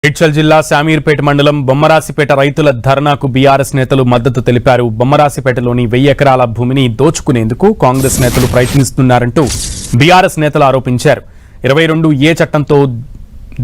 మేడ్చల్ జిల్లా శామీర్పేట మండలం బొమ్మరాసిపేట రైతుల ధర్నాకు బీఆర్ఎస్ నేతలు మద్దతు తెలిపారు. బొమ్మరాసిపేటలోని 1000 ఎకరాల భూమిని దోచుకునేందుకు కాంగ్రెస్ నేతలు ప్రయత్నిస్తున్నారంటూ బీఆర్ఎస్ నేతలు ఆరోపించారు. 22A చట్టంతో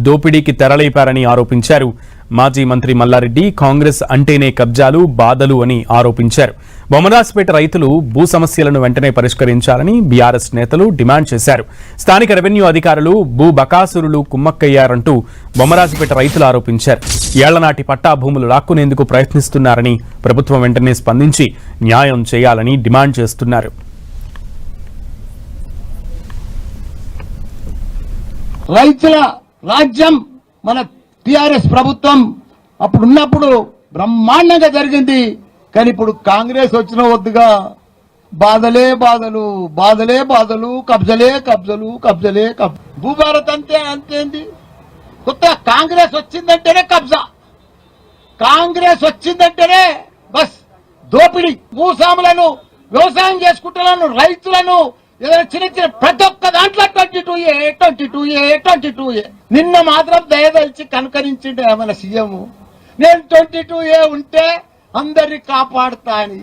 దోపిడీకి తెరలేపారని ఆరోపించారు. మాజీ మంత్రి మల్లారెడ్డి కాంగ్రెస్ అంటేనే కబ్జాలు బాధలు అని ఆరోపించారు. బొమ్మరాసిపేట రైతులు భూ సమస్యలను వెంటనే పరిష్కరించాలని బీఆర్ఎస్ నేతలు డిమాండ్ చేశారు. స్థానిక రెవెన్యూ అధికారులు భూ బకాసురులు కుమ్మక్కయ్యారంటూ బొమ్మరాసిపేట రైతులు ఆరోపించారు. ఏళ్లనాటి పట్టా భూములు లాక్కునేందుకు ప్రయత్నిస్తున్నారని ప్రభుత్వం వెంటనే స్పందించి న్యాయం చేయాలని డిమాండ్ చేస్తున్నారు. రైతుల రాజ్యం మన టిఆర్ఎస్ ప్రభుత్వం అప్పుడున్నప్పుడు బ్రహ్మాండంగా జరిగింది. కానీ ఇప్పుడు కాంగ్రెస్ వచ్చిన వద్దుగా బాధలే బాధలు బాధలే బాధలు కబ్జలే కబ్జలు కబ్జలే భూభారత్ అంతేంది. కొత్త కాంగ్రెస్ వచ్చిందంటేనే కబ్జా, కాంగ్రెస్ వచ్చిందంటేనే బస్ దోపిడీ. భూస్వాములను వ్యవసాయం చేసుకుంటున్నాను రైతులను ఏదైనా చిన్న చిన్న ప్రతి ఒక్క దాంట్లో 22A నిన్న మాత్రం దయదలిచి కనుకరించిండే మన సీఎం. నేను 22A ఉంటే అందరినీ కాపాడుతా అని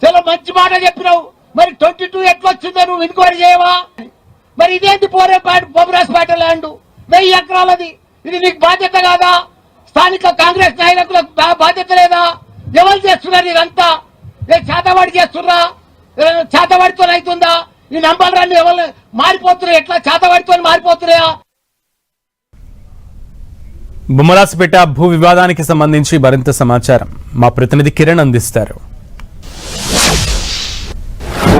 చాలా మంచి మాట చెప్పినావు. మరి 22 ఎట్లా వచ్చిందో నువ్వు ఎంక్వైరీ చేయవా? మరి ఇదేంటి బొమ్మరాసిపేట ల్యాండ్ 1000 ఎకరాలది, ఇది నీకు బాధ్యత కాదా? స్థానిక కాంగ్రెస్ నాయకులకు బాధ్యత లేదా? ఎవరు చేస్తున్నారు ఇదంతా? చేతవాడి చేస్తున్నా? చేతవాడితో అవుతుందా? ఈ నంబర్లన్నీ ఎవరు మారిపోతున్నాయి? ఎట్లా చేతవాడితో మారిపోతున్నాయా? బొమ్మరాసిపేట భూ వివాదానికి సంబంధించి మరింత సమాచారం మా ప్రతినిధి కిరణ్ అందిస్తారు.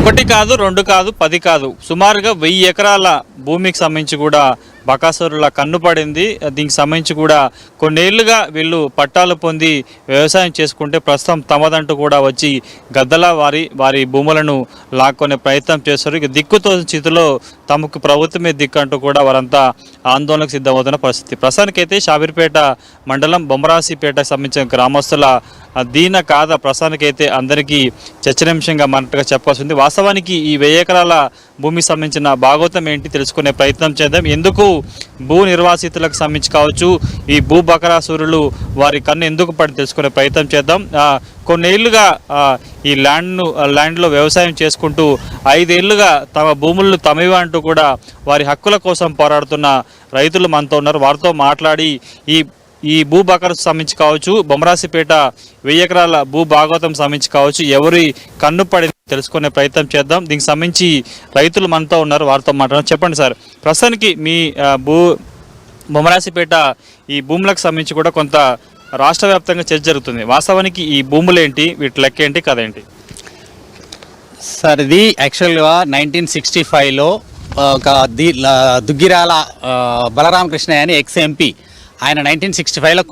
1 కాదు 2 కాదు 10 కాదు సుమారుగా 1000 ఎకరాల భూమికి సంబంధించి కూడా బకాసురుల కన్ను పడింది. దీనికి సంబంధించి కూడా కొన్నేళ్లుగా వీళ్ళు పట్టాలు పొంది వ్యవసాయం చేసుకుంటే ప్రస్తుతం తమదంటూ కూడా వచ్చి గద్దల వారి భూములను లాక్కొనే ప్రయత్నం చేస్తారు. ఇక దిక్కుతో స్థితిలో తమకు ప్రభుత్వమే దిక్కు అంటూ కూడా వారంతా ఆందోళనకు సిద్ధమవుతున్న పరిస్థితి. ప్రస్తుతానికైతే షాబీర్పేట మండలం బొమ్మరాసిపేటకు సంబంధించిన గ్రామస్తుల దీన కాద ప్రస్తుతానికైతే అందరికీ చర్చనీయాంశంగా మారినట్టుగా చెప్పాల్సింది. వాస్తవానికి ఈ 1000 ఎకరాల భూమికి సంబంధించిన భాగోతం ఏంటి తెలుసుకునే ప్రయత్నం చేద్దాం. ఎందుకు భూ నిర్వాసితులకు సంబంధించి కావచ్చు ఈ భూ బకాసురులు వారి కన్ను ఎందుకు పడి తెలుసుకునే ప్రయత్నం చేద్దాం. కొన్నేళ్లుగా ఈ ల్యాండ్లో వ్యవసాయం చేసుకుంటూ 5 ఏళ్లుగా తమ భూములను తమవి అంటూ కూడా వారి హక్కుల కోసం పోరాడుతున్న రైతులు మనతో ఉన్నారు. వారితో మాట్లాడి ఈ భూ బకారు సంబంధించి కావచ్చు, బొమ్మరాసిపేట 1000 ఎకరాల భూ భాగవతం సంబంధించి కావచ్చు, ఎవరి కన్ను పడి తెలుసుకునే ప్రయత్నం చేద్దాం. దీనికి సంబంధించి రైతులు మనతో ఉన్నారు, వారితో మాట్లాడడం. చెప్పండి సార్, ప్రస్తుతానికి మీ బొమ్మరాసిపేట ఈ భూములకు సంబంధించి కూడా కొంత రాష్ట్ర వ్యాప్తంగా చర్చ జరుగుతుంది. వాస్తవానికి ఈ భూములు ఏంటి, వీటి లెక్క ఏంటి, కథ ఏంటి సార్? ఇది యాక్చువల్గా 1965లో ఒక దుగ్గిరాల బలరామకృష్ణయ్య అని ఎక్స్ ఎంపీ, ఆయన 1965లో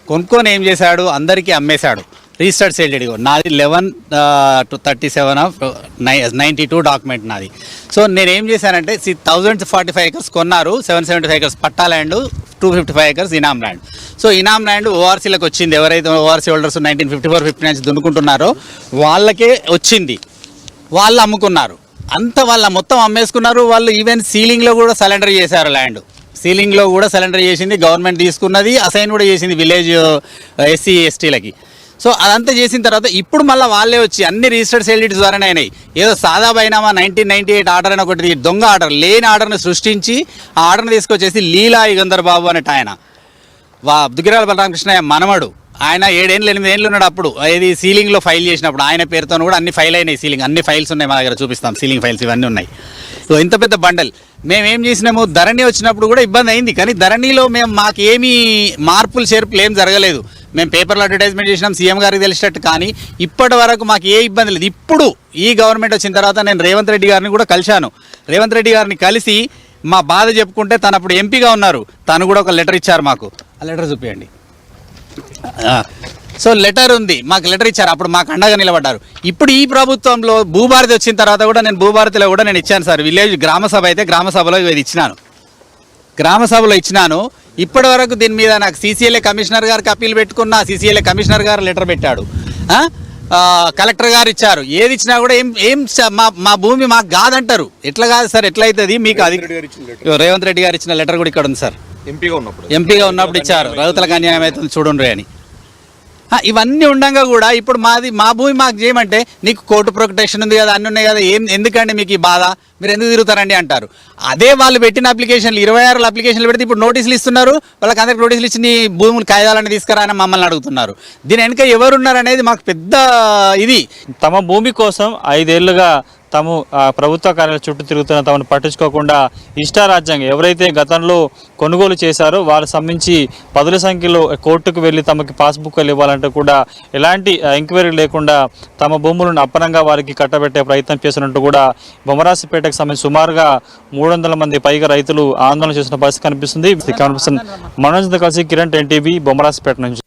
కొనుక్కొని ఏం చేశాడు, అందరికీ అమ్మేశాడు. రిజిస్టర్డ్ సేల్ డీడ్ నాది 11/37/92 డాక్యుమెంట్ నాది. సో నేనేం చేశానంటే 1045 ఎకర్స్ కొన్నారు, 775 ఎకర్స్ పట్టా ల్యాండ్, 255 ఎకర్స్ ఇనామ్ ల్యాండ్. సో ఇనామ్ ల్యాండ్ ఓఆర్సీలకు వచ్చింది. ఎవరైతే ఓఆర్సీ హోల్డర్స్ 1954-55 నుంచి దున్నుకుంటున్నారో వాళ్ళకే వచ్చింది, వాళ్ళు అమ్ముకున్నారు. అంత వాళ్ళ మొత్తం అమ్మేసుకున్నారు. వాళ్ళు ఈవెన్ సీలింగ్లో కూడా సరెండర్ చేశారు. ల్యాండ్ సీలింగ్లో కూడా సరెండర్ చేసింది గవర్నమెంట్, తీసుకున్నది అసైన్ కూడా చేసింది విలేజ్ SC STలకి. సో అదంతా చేసిన తర్వాత ఇప్పుడు మళ్ళీ వాళ్ళే వచ్చి అన్ని రిజిస్టర్డ్ సేల్ డీడ్స్ ద్వారానే అయినాయి. ఏదో సాదా బైనామా 1998 ఆర్డర్ అని ఒకటి దొంగ ఆర్డర్, లేని ఆర్డర్ని సృష్టించి ఆ ఆర్డర్ని తీసుకొచ్చేసి లీలా యుగంధర్ బాబు అనేట ఆయన దుగ్గిరాల బలరామకృష్ణయ్య మనమడు, ఆయన 7-8 ఏళ్ళు ఉన్నాడు అప్పుడు. ఇది సీలింగ్లో ఫైల్ చేసినప్పుడు ఆయన పేరుతో కూడా అన్ని ఫైల్ అయినాయి. సీలింగ్ అన్ని ఫైల్స్ ఉన్నాయి మా దగ్గర, చూపిస్తాం. సీలింగ్ ఫైల్స్ ఇవన్నీ ఉన్నాయి. సో ఇంత పెద్ద బండల్ మేమేం చేసినాము, ధరణి వచ్చినప్పుడు కూడా ఇబ్బంది అయింది. కానీ ధరణిలో మాకేమీ మార్పులు చేర్పులు ఏం జరగలేదు. మేము పేపర్లో అడ్వర్టైజ్మెంట్ చేసినాం, సీఎం గారికి తెలిసినట్టు. కానీ ఇప్పటి వరకు మాకు ఏ ఇబ్బంది లేదు. ఇప్పుడు ఈ గవర్నమెంట్ వచ్చిన తర్వాత నేను రేవంత్ రెడ్డి గారిని కూడా కలిశాను. రేవంత్ రెడ్డి గారిని కలిసి మా బాధ చెప్పుకుంటే, తను అప్పుడు ఎంపీగా ఉన్నారు, తను కూడా ఒక లెటర్ ఇచ్చారు మాకు. ఆ లెటర్ చూపించండి. సో లెటర్ ఉంది, మాకు లెటర్ ఇచ్చారు, అప్పుడు మాకు అండగా నిలబడ్డారు. ఇప్పుడు ఈ ప్రభుత్వంలో భూభారతి వచ్చిన తర్వాత కూడా నేను భూభారతిలో కూడా నేను ఇచ్చాను సార్. విలేజ్ గ్రామసభ అయితే గ్రామసభలో ఇది ఇచ్చినాను, గ్రామసభలో ఇచ్చినాను. ఇప్పటి వరకు దీని మీద నాకు CCLA కమిషనర్ గారికి అప్పీల్ పెట్టుకున్నా, CCLA కమిషనర్ గారు లెటర్ పెట్టాడు, కలెక్టర్ గారు ఇచ్చారు. ఏది ఇచ్చినా కూడా మా భూమి మాకు కాదంటారు. ఎట్లా కాదు సార్, ఎట్లయితుంది మీకు? అది రేవంత్ రెడ్డి గారు ఇచ్చిన లెటర్ కూడా ఇక్కడ ఉంది సార్. ఎంపీగా ఉన్నప్పుడు ఇచ్చారు, రైతులకు అన్యాయం అవుతుంది చూడండి అని. ఇవన్నీ ఉండగా కూడా ఇప్పుడు మా భూమి మాకు చేయమంటే నీకు కోర్టు ప్రొటెక్షన్ ఉంది కదా, అన్నీ ఉన్నాయి కదా, ఎందుకండి మీకు ఈ బాధ, మీరు ఎందుకు తిరుగుతారండి అంటారు. అదే వాళ్ళు పెట్టిన అప్లికేషన్లు 26 అప్లికేషన్లు పెడితే ఇప్పుడు నోటీసులు ఇస్తున్నారు, వాళ్ళకి అందరికి నోటీసులు ఇచ్చి నీ భూములు కాయదాలని తీసుకురా అని మమ్మల్ని అడుగుతున్నారు. దీని వెనుక ఎవరున్నారు అనేది మాకు పెద్ద ఇది. తమ భూమి కోసం 5 ఏళ్లుగా తాము ప్రభుత్వ కార్యాలయం చుట్టూ తిరుగుతున్న తమను పట్టించుకోకుండా ఇష్టారాజ్యంగా ఎవరైతే గతంలో కొనుగోలు చేశారో వారు సంబంధించి పదుల సంఖ్యలో కోర్టుకు వెళ్ళి తమకి పాస్బుక్లు ఇవ్వాలంటే కూడా ఎలాంటి ఎంక్వైరీ లేకుండా తమ భూములను అప్పనంగా వారికి కట్టబెట్టే ప్రయత్నం చేస్తున్నట్టు కూడా బొమ్మరాసిపేటకు సంబంధించి సుమారుగా 300 మంది పైగా రైతులు ఆందోళన చేసిన పరిస్థితి కనిపిస్తుంది. మనోజ్తో కలిసి కిరణ్, ఎన్టీవీ, బొమ్మరాసిపేట నుంచి.